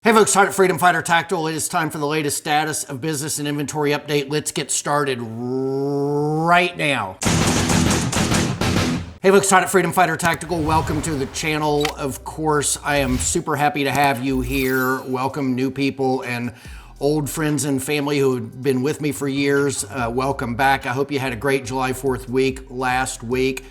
Hey folks, Hot at Freedom Fighter Tactical. It is time for the latest status of business and inventory update. Let's get started right now. Hey folks, Hot at Freedom Fighter Tactical. Welcome to the channel. Of course, I am super happy to have you here. Welcome new people and old friends and family who have been with me for years. Welcome back. I hope you had a great July 4th week last week.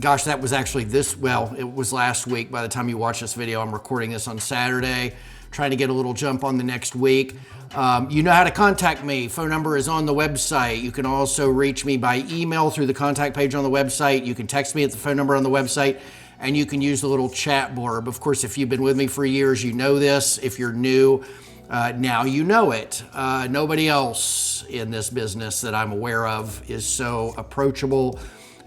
Gosh, that was actually it was last week. By the time you watch this video, I'm recording this on Saturday, trying to get a little jump on the next week. You know how to contact me. Phone number is on the website. You can also reach me by email through the contact page on the website. You can text me at the phone number on the website, and you can use the little chat blurb. Of course, if you've been with me for years, you know this. If you're new, now you know it. Nobody else in this business that I'm aware of is so approachable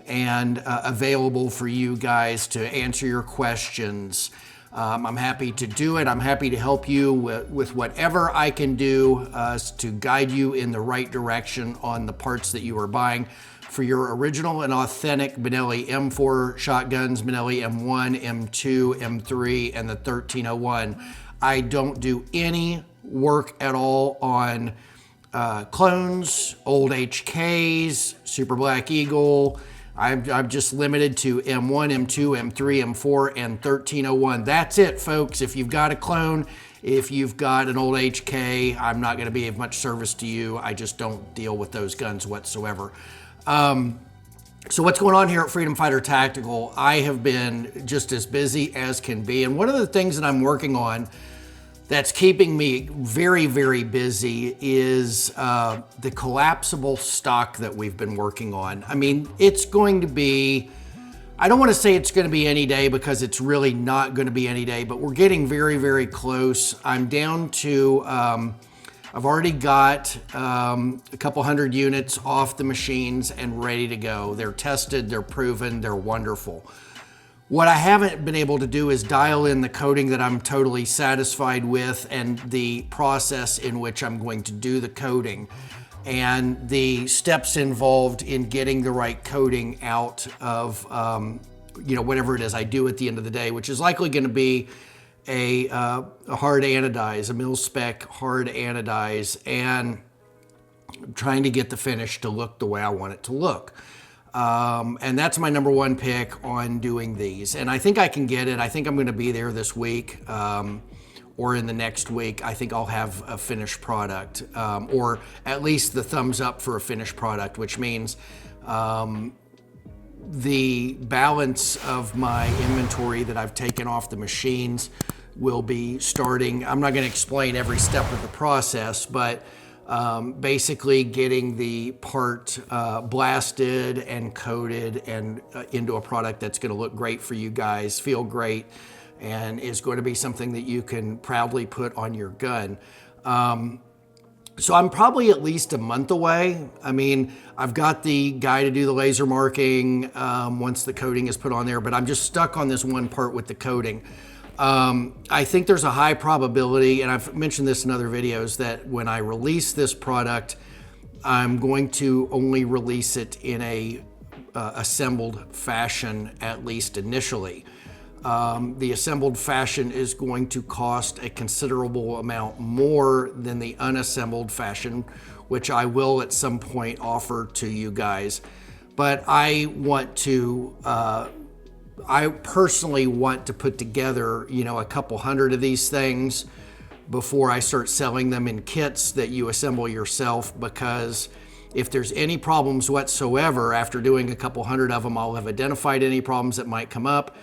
and available for you guys to answer your questions. I'm happy to do it. I'm happy to help you with whatever I can do to guide you in the right direction on the parts that you are buying for your original and authentic Benelli M4 shotguns, Benelli M1, M2, M3, and the 1301. I don't do any work at all on clones, old HKs, Super Black Eagle. I'm just limited to M1, M2, M3, M4, and 1301. That's it, folks. If you've got a clone, if you've got an old HK, I'm not going to be of much service to you. I just don't deal with those guns whatsoever. So what's going on here at Freedom Fighter Tactical? I have been just as busy as can be. And one of the things that I'm working on that's keeping me very, very busy is the collapsible stock that we've been working on. I mean, it's going to be, I don't want to say it's going to be any day because it's really not going to be any day, but we're getting very, very close. I'm down to, I've already got a couple hundred units off the machines and ready to go. They're tested, they're proven, they're wonderful. What I haven't been able to do is dial in the coating that I'm totally satisfied with and the process in which I'm going to do the coating and the steps involved in getting the right coating out of, whatever it is I do at the end of the day, which is likely going to be a hard anodize, a mil-spec hard anodize, and I'm trying to get the finish to look the way I want it to look. And that's my number one pick on doing these. And I think I can get it. I think I'm going to be there this week or in the next week. I think I'll have a finished product or at least the thumbs up for a finished product, which means the balance of my inventory that I've taken off the machines will be starting. I'm not going to explain every step of the process, but basically getting the part blasted and coated and into a product that's going to look great for you guys, feel great, and is going to be something that you can proudly put on your gun. So I'm probably at least a month away. I mean, I've got the guy to do the laser marking once the coating is put on there, but I'm just stuck on this one part with the coating. I think there's a high probability, and I've mentioned this in other videos, that when I release this product, I'm going to only release it in a assembled fashion, at least initially. The assembled fashion is going to cost a considerable amount more than the unassembled fashion, which I will at some point offer to you guys. But I personally want to put together, a couple hundred of these things before I start selling them in kits that you assemble yourself, because if there's any problems whatsoever after doing a couple hundred of them, I'll have identified any problems that might come up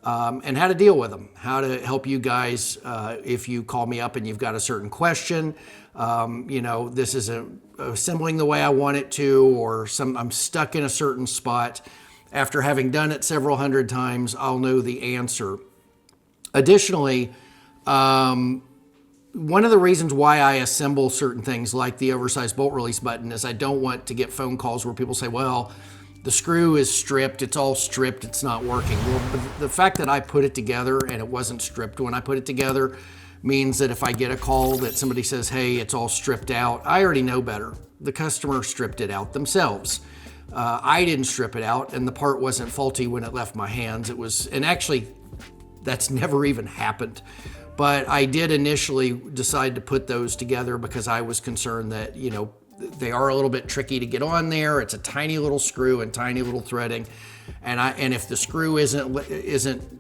and how to deal with them, how to help you guys if you call me up and you've got a certain question. This isn't assembling the way I want it to, or I'm stuck in a certain spot. After having done it several hundred times, I'll know the answer. Additionally, one of the reasons why I assemble certain things like the oversized bolt release button is I don't want to get phone calls where people say, well, the screw is stripped, it's all stripped, it's not working. Well, the fact that I put it together and it wasn't stripped when I put it together means that if I get a call that somebody says, hey, it's all stripped out, I already know better. The customer stripped it out themselves. I didn't strip it out, and the part wasn't faulty when it left my hands. And actually, that's never even happened. But I did initially decide to put those together because I was concerned that, they are a little bit tricky to get on there. It's a tiny little screw and tiny little threading. And if the screw isn't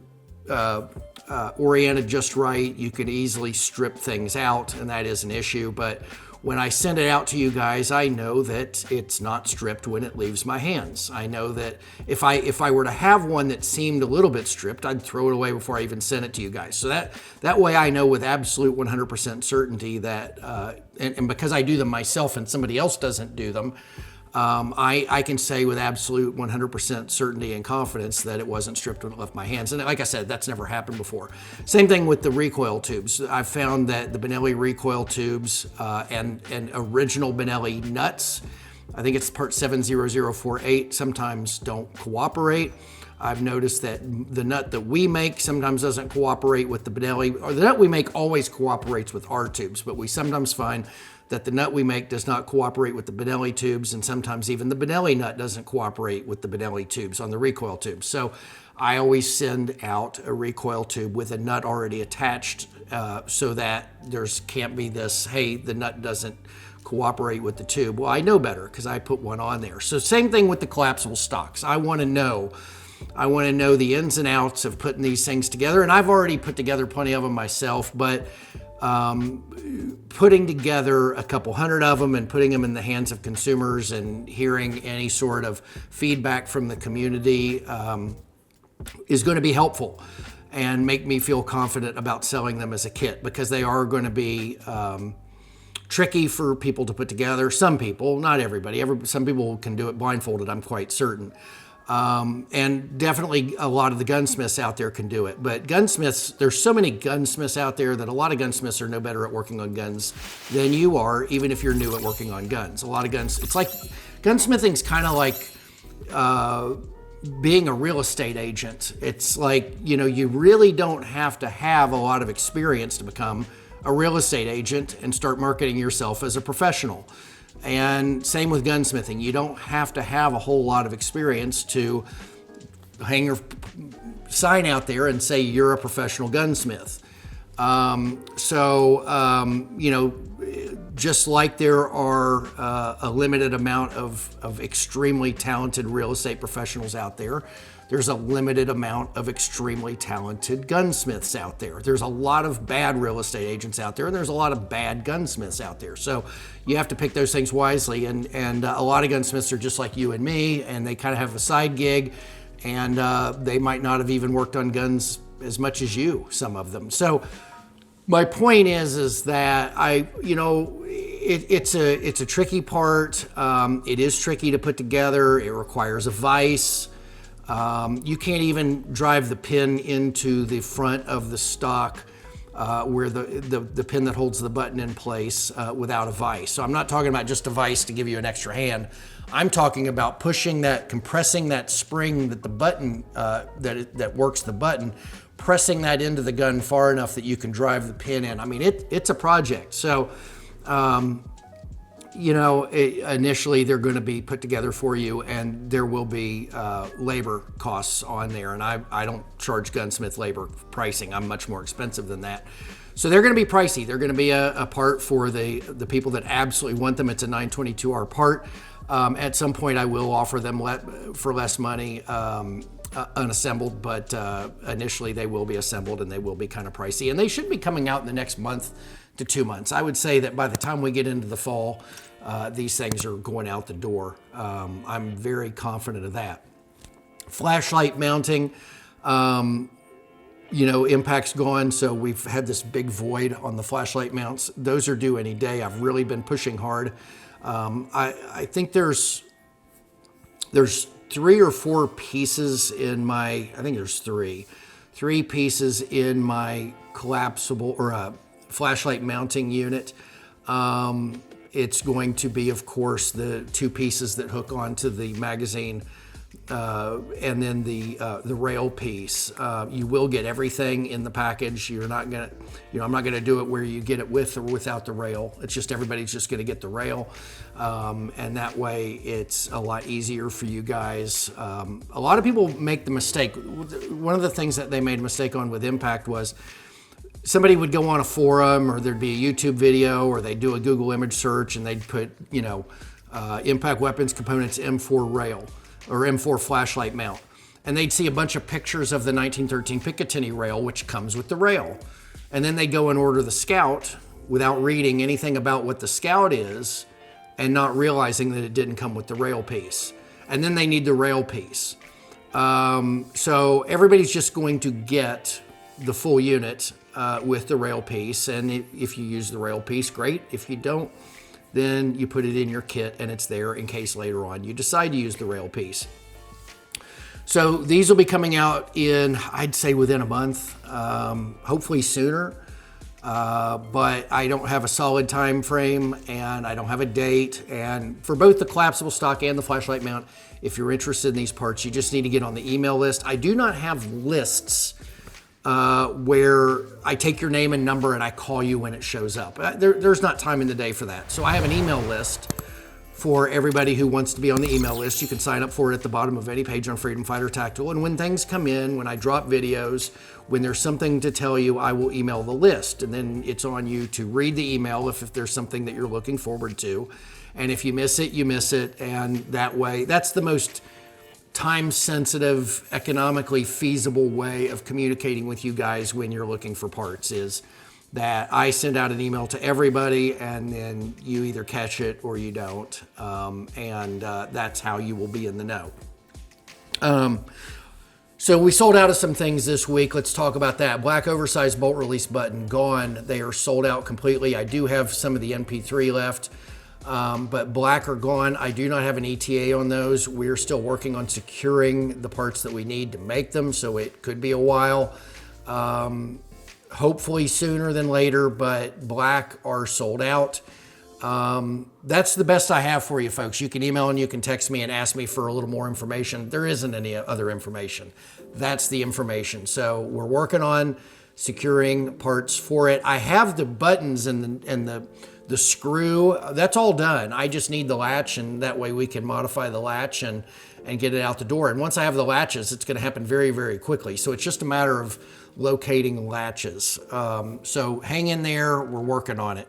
oriented just right, you can easily strip things out, and that is an issue. But when I send it out to you guys, I know that it's not stripped when it leaves my hands. I know that if I were to have one that seemed a little bit stripped, I'd throw it away before I even sent it to you guys. So that way I know with absolute 100% certainty that, and because I do them myself and somebody else doesn't do them, I can say with absolute 100% certainty and confidence that it wasn't stripped when it left my hands. And like I said, that's never happened before. Same thing with the recoil tubes. I've found that the Benelli recoil tubes and original Benelli nuts, I think it's part 70048, sometimes don't cooperate. I've noticed that the nut that we make sometimes doesn't cooperate with the Benelli, or the nut we make always cooperates with our tubes, but we sometimes find that the nut we make does not cooperate with the Benelli tubes, and sometimes even the Benelli nut doesn't cooperate with the Benelli tubes on the recoil tubes. So I always send out a recoil tube with a nut already attached so that can't be this, hey, the nut doesn't cooperate with the tube. Well, I know better because I put one on there. So same thing with the collapsible stocks. I want to know the ins and outs of putting these things together, and I've already put together plenty of them myself, but putting together a couple hundred of them and putting them in the hands of consumers and hearing any sort of feedback from the community is going to be helpful and make me feel confident about selling them as a kit, because they are going to be tricky for people to put together. Some people, not everybody. Some people can do it blindfolded, I'm quite certain. And definitely a lot of the gunsmiths out there can do it. But gunsmiths, there's so many gunsmiths out there that a lot of gunsmiths are no better at working on guns than you are, even if you're new at working on guns. A lot of guns, it's like, gunsmithing's kind of like being a real estate agent. It's like, you really don't have to have a lot of experience to become a real estate agent and start marketing yourself as a professional. And same with gunsmithing. You don't have to have a whole lot of experience to hang your sign out there and say you're a professional gunsmith. Just like there are a limited amount of extremely talented real estate professionals out there, there's a limited amount of extremely talented gunsmiths out there. There's a lot of bad real estate agents out there, and there's a lot of bad gunsmiths out there. So you have to pick those things wisely. And a lot of gunsmiths are just like you and me, and they kind of have a side gig, and they might not have even worked on guns as much as you, some of them. So my point is that it's a tricky part. It is tricky to put together. It requires a vise. You can't even drive the pin into the front of the stock where the pin that holds the button in place without a vise. So I'm not talking about just a vise to give you an extra hand. I'm talking about compressing that spring that the button that works the button, pressing that into the gun far enough that you can drive the pin in. I mean, it's a project. So initially they're going to be put together for you, and there will be labor costs on there. And I don't charge gunsmith labor pricing. I'm much more expensive than that. So they're going to be pricey. They're going to be a part for the people that absolutely want them. It's a 922R part. At some point I will offer them for less money unassembled, but initially they will be assembled and they will be kind of pricey. And they should be coming out in the next month to 2 months. I would say that by the time we get into the fall, these things are going out the door. I'm very confident of that. Flashlight mounting, impact's gone, so we've had this big void on the flashlight mounts. Those are due any day. I've really been pushing hard. I think there's 3 or 4 pieces in my, I think there's 3 pieces in my collapsible or flashlight mounting unit. It's going to be, of course, the 2 pieces that hook onto the magazine, and then the rail piece. You will get everything in the package. You're not gonna, I'm not gonna do it where you get it with or without the rail. It's just everybody's just gonna get the rail, and that way it's a lot easier for you guys. A lot of people make the mistake. One of the things that they made a mistake on with Impact was somebody would go on a forum, or there'd be a YouTube video, or they'd do a Google image search, and they'd put, impact weapons components M4 rail or M4 flashlight mount. And they'd see a bunch of pictures of the 1913 Picatinny rail, which comes with the rail. And then they go and order the Scout without reading anything about what the Scout is and not realizing that it didn't come with the rail piece. And then they need the rail piece. So everybody's just going to get the full unit with the rail piece. And if you use the rail piece, great. If you don't, then you put it in your kit and it's there in case later on you decide to use the rail piece. So these will be coming out in, I'd say within a month, hopefully sooner. But I don't have a solid time frame and I don't have a date. And for both the collapsible stock and the flashlight mount, if you're interested in these parts, you just need to get on the email list. I do not have lists where I take your name and number and I call you when it shows up. There's not time in the day for that. So I have an email list for everybody who wants to be on the email list. You can sign up for it at the bottom of any page on Freedom Fighter Tactical. And when things come in, when I drop videos, when there's something to tell you, I will email the list. And then it's on you to read the email if there's something that you're looking forward to. And if you miss it, you miss it. And that way, that's the most time-sensitive, economically feasible way of communicating with you guys when you're looking for parts, is that I send out an email to everybody and then you either catch it or you don't. That's how you will be in the know. So we sold out of some things this week. Let's talk about that. Black oversized bolt release button, gone. They are sold out completely. I do have some of the NP3 left, but black are gone. I do not have an ETA on those. We're still working on securing the parts that we need to make them, so it could be a while. Hopefully sooner than later, but black are sold out. That's the best I have for you folks. You can email and you can text me and ask me for a little more information. There isn't any other information. That's the information. So we're working on securing parts for it. I have the buttons and the screw. That's all done. I just need the latch, and that way we can modify the latch and get it out the door. And once I have the latches, it's going to happen very, very quickly. So it's just a matter of locating latches. So hang in there, we're working on it.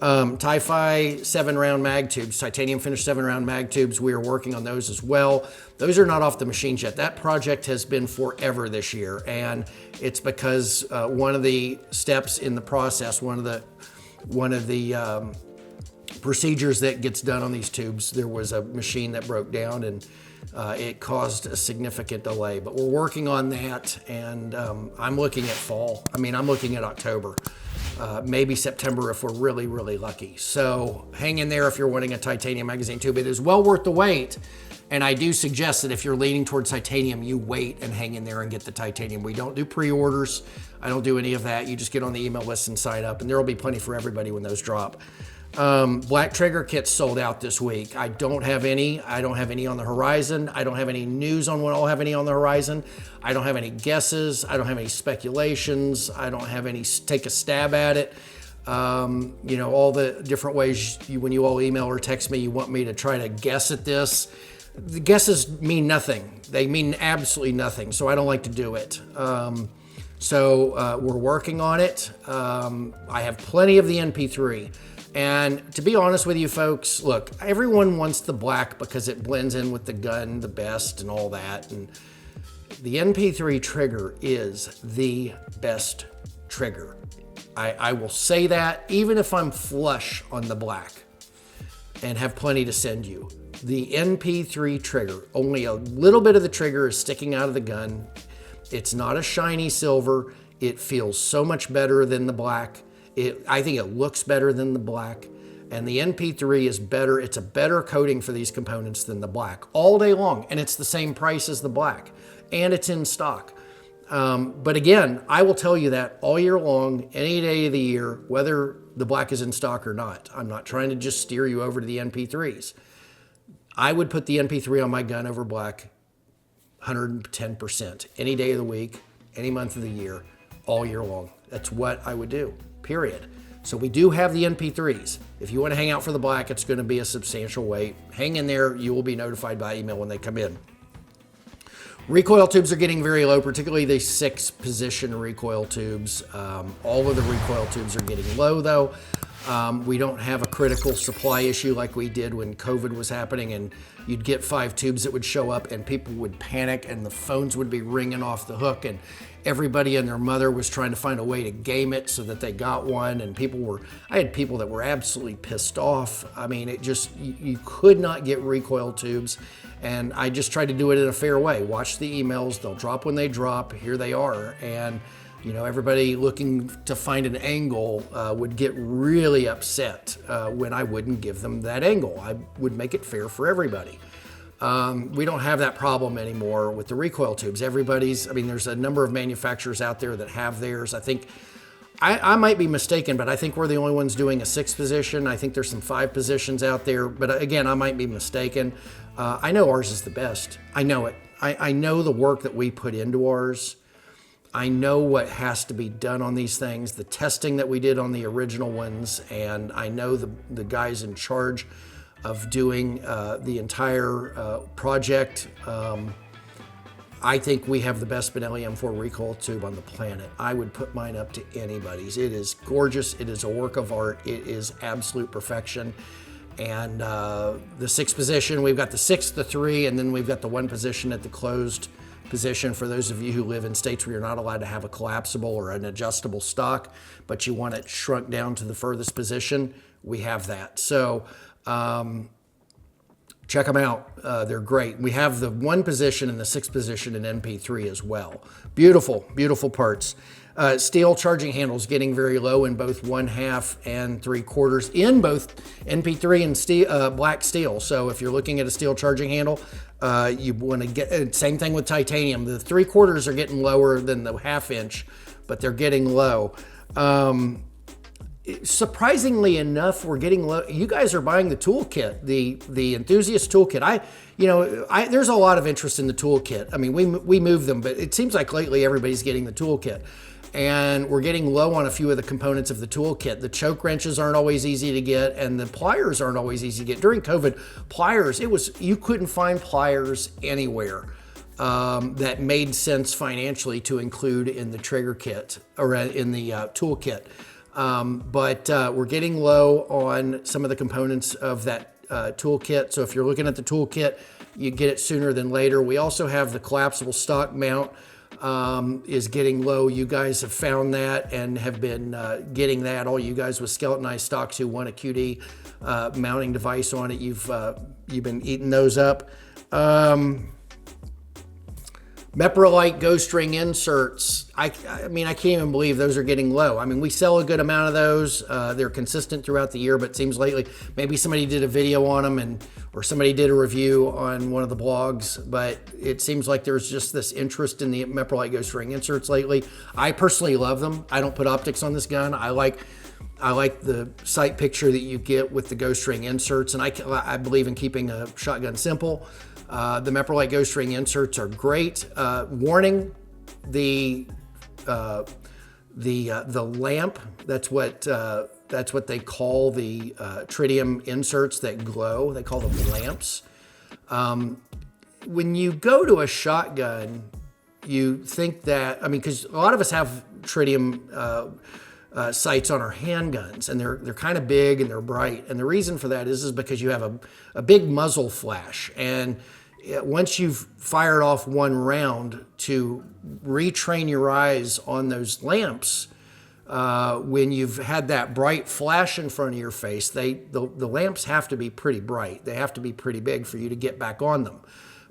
Ti-Fi 7-round mag tubes, titanium finished 7-round mag tubes, we are working on those as well. Those are not off the machines yet. That project has been forever this year, and it's because one of the steps in the process, one of the procedures that gets done on these tubes, there was a machine that broke down and it caused a significant delay, but we're working on that, and I'm looking at fall. I mean, I'm looking at October, maybe September if we're really, really lucky. So hang in there if you're wanting a titanium magazine tube. It is well worth the wait, and I do suggest that if you're leaning towards titanium, you wait and hang in there and get the titanium. We don't do pre-orders. I don't do any of that. You just get on the email list and sign up, and there will be plenty for everybody when those drop. Black trigger kits sold out this week. I don't have any. I don't have any on the horizon. I don't have any news on when I'll have any on the horizon. I don't have any guesses. I don't have any speculations. I don't have any take a stab at it. All the different ways when you all email or text me, you want me to try to guess at this. The guesses mean nothing. They mean absolutely nothing. So I don't like to do it. So we're working on it. I have plenty of the NP3. And to be honest with you folks, look, everyone wants the black because it blends in with the gun the best and all that. And the NP3 trigger is the best trigger. I will say that even if I'm flush on the black and have plenty to send you. The NP3 trigger, only a little bit of the trigger is sticking out of the gun. It's not a shiny silver. It feels so much better than the black. I think it looks better than the black, and the NP3 is better. It's a better coating for these components than the black all day long, and it's the same price as the black, and it's in stock. But again, I will tell you that all year long, any day of the year, whether the black is in stock or not. I'm not trying to just steer you over to the NP3s. I would put the NP3 on my gun over black 110%, any day of the week, any month of the year, all year long. That's what I would do. Period. So we do have the NP3s. If you want to hang out for the black, it's going to be a substantial wait. Hang in there. You will be notified by email when they come in. Recoil tubes are getting very low, particularly the 6-position recoil tubes. All of the recoil tubes are getting low though. We don't have a critical supply issue like we did when COVID was happening, and you'd get 5 tubes that would show up and people would panic and the phones would be ringing off the hook, and everybody and their mother was trying to find a way to game it so that they got one. And I had people that were absolutely pissed off. I mean, you could not get recoil tubes. And I just tried to do it in a fair way. Watch the emails, they'll drop when they drop, here they are. And everybody looking to find an angle would get really upset when I wouldn't give them that angle. I would make it fair for everybody. We don't have that problem anymore with the recoil tubes. There's a number of manufacturers out there that have theirs. I think, I might be mistaken, but I think we're the only ones doing a 6-position. I think there's some 5 positions out there, but again, I might be mistaken. I know ours is the best. I know it. I know the work that we put into ours. I know what has to be done on these things, the testing that we did on the original ones, and I know the guys in charge of doing the entire project. I think we have the best Benelli M4 recoil tube on the planet. I would put mine up to anybody's. It is gorgeous. It is a work of art. It is absolute perfection. And the 6-position, we've got the 6, the 3, and then we've got the 1 position at the closed position. For those of you who live in states where you're not allowed to have a collapsible or an adjustable stock, but you want it shrunk down to the furthest position, we have that. So check them out. They're great. We have the 1 position and the 6 position in NP3 as well. Beautiful, beautiful parts. Steel charging handles getting very low in both 1/2 and 3/4 in both NP3 and steel, black steel. So if you're looking at a steel charging handle, you want to get, same thing with titanium. The 3/4 are getting lower than the 1/2 inch, but they're getting low. Surprisingly enough, we're getting low. You guys are buying the toolkit, the enthusiast toolkit. There's a lot of interest in the toolkit. I mean, we move them, but it seems like lately everybody's getting the toolkit. And we're getting low on a few of the components of the toolkit. The choke wrenches aren't always easy to get, and the pliers aren't always easy to get. During COVID, pliers, you couldn't find pliers anywhere that made sense financially to include in the trigger kit or in the toolkit. But we're getting low on some of the components of that toolkit. So if you're looking at the toolkit, you get it sooner than later. We also have the collapsible stock mount is getting low. You guys have found that and have been getting that. All you guys with skeletonized stocks who want a QD mounting device on it, you've been eating those up. Meprolight ghost ring inserts. I can't even believe those are getting low. I mean, we sell a good amount of those. They're consistent throughout the year, but it seems lately, maybe somebody did a video on them or somebody did a review on one of the blogs, but it seems like there's just this interest in the Meprolight ghost ring inserts lately. I personally love them. I don't put optics on this gun. I like the sight picture that you get with the ghost ring inserts, and I believe in keeping a shotgun simple. The Meprolight ghost ring inserts are great. Warning, the lamp, that's what they call the tritium inserts that glow. They call them lamps. When you go to a shotgun, you think that, because a lot of us have tritium sights on our handguns, and they're kind of big and they're bright. And the reason for that is because you have a big muzzle flash, and once you've fired off one round, to retrain your eyes on those lamps, when you've had that bright flash in front of your face, the lamps have to be pretty bright. They have to be pretty big for you to get back on them,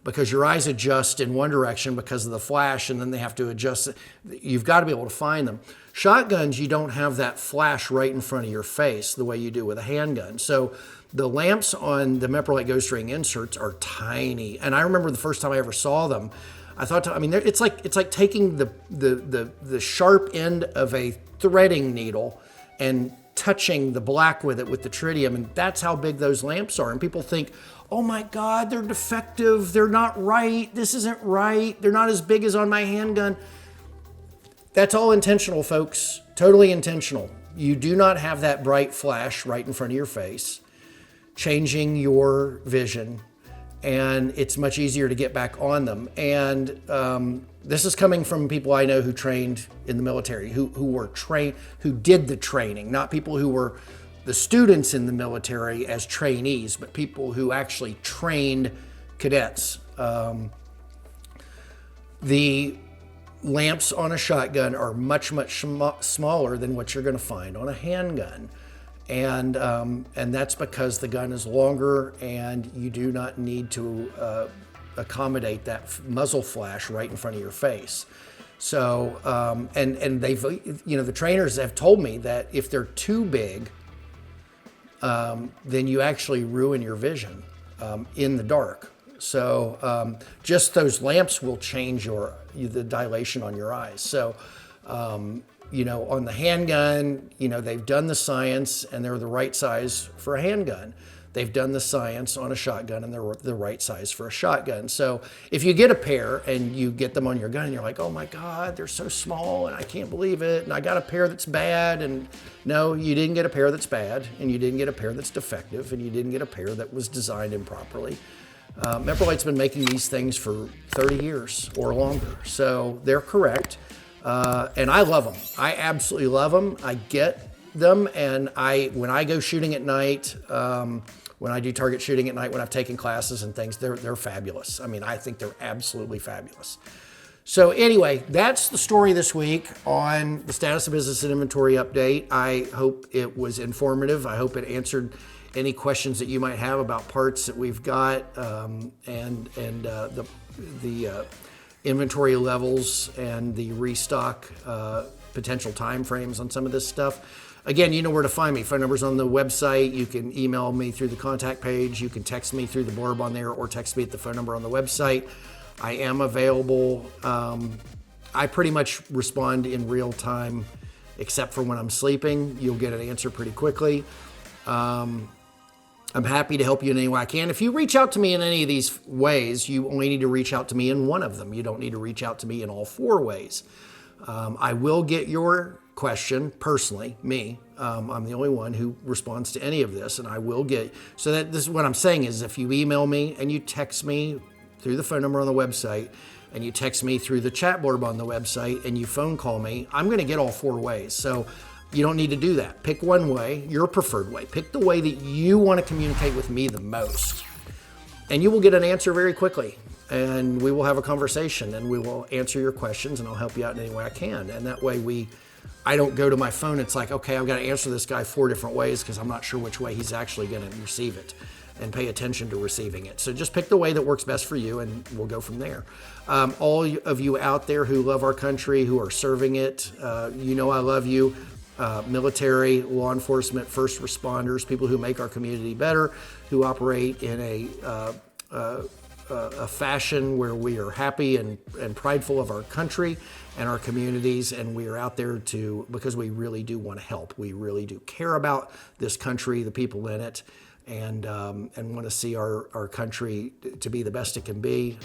because your eyes adjust in one direction because of the flash, and then they have to adjust. You've got to be able to find them. Shotguns, you don't have that flash right in front of your face the way you do with a handgun. So the lamps on the Meprolight ghost ring inserts are tiny. And I remember the first time I ever saw them, I thought, it's like taking the sharp end of a threading needle and touching the black with it with the tritium, and that's how big those lamps are. And people think, oh my God, they're defective, they're not right, this isn't right, they're not as big as on my handgun. That's all intentional, folks, totally intentional. You do not have that bright flash right in front of your face, changing your vision. and it's much easier to get back on them. And this is coming from people I know who trained in the military, who did the training, not people who were the students in the military as trainees, but people who actually trained cadets. The lamps on a shotgun are much smaller than what you're going to find on a handgun. And that's because the gun is longer and you do not need to accommodate that muzzle flash right in front of your face. So, and they've, the trainers have told me that if they're too big, then you actually ruin your vision in the dark. So just those lamps will change the dilation on your eyes. So, on the handgun, they've done the science and they're the right size for a handgun. They've done the science on a shotgun and they're the right size for a shotgun. So if you get a pair and you get them on your gun and you're like, oh my God, they're so small and I can't believe it. And I got a pair that's bad. And no, you didn't get a pair that's bad, and you didn't get a pair that's defective, and you didn't get a pair that was designed improperly. Meprolight's been making these things for 30 years or longer. So they're correct. And I love them. I absolutely love them. I get them. And when I go shooting at night, when I do target shooting at night, when I've taken classes and things, they're fabulous. I mean, I think they're absolutely fabulous. So anyway, that's the story this week on the status of business and inventory update. I hope it was informative. I hope it answered any questions that you might have about parts that we've got, and the inventory levels and the restock potential time frames on some of this stuff. Again, you know where to find me. Phone number's on the website. You can email me through the contact page. You can text me through the blurb on there, or text me at the phone number on the website. I am available. I pretty much respond in real time, except for when I'm sleeping. You'll get an answer pretty quickly. I'm happy to help you in any way I can. If you reach out to me in any of these ways, you only need to reach out to me in one of them. You don't need to reach out to me in all four ways. I will get your question personally, me. I'm the only one who responds to any of this, and I will get, so that this is what I'm saying is, if you email me and you text me through the phone number on the website, and you text me through the chat blurb on the website, and you phone call me, I'm going to get all four ways. So you don't need to do that. Pick one way, your preferred way. Pick the way that you want to communicate with me the most, and you will get an answer very quickly. And we will have a conversation, and we will answer your questions, and I'll help you out in any way I can. And that way I don't go to my phone. It's like, okay, I've got to answer this guy 4 different ways because I'm not sure which way he's actually going to receive it and pay attention to receiving it. So just pick the way that works best for you, and we'll go from there. All of you out there who love our country, who are serving it, I love you. Military, law enforcement, first responders, people who make our community better, who operate in a fashion where we are happy and prideful of our country and our communities, and we are out there because we really do want to help. We really do care about this country, the people in it, and want to see our country to be the best it can be.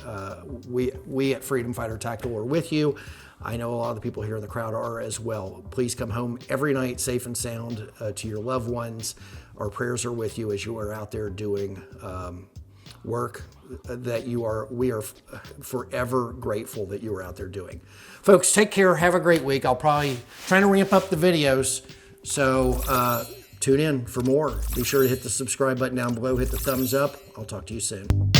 We at Freedom Fighter Tactical are with you. I know a lot of the people here in the crowd are as well. Please come home every night safe and sound to your loved ones. Our prayers are with you as you are out there doing work that we are forever grateful that you are out there doing. Folks, take care. Have a great week. I'll probably trying to ramp up the videos, so tune in for more. Be sure to hit the subscribe button down below. Hit the thumbs up. I'll talk to you soon.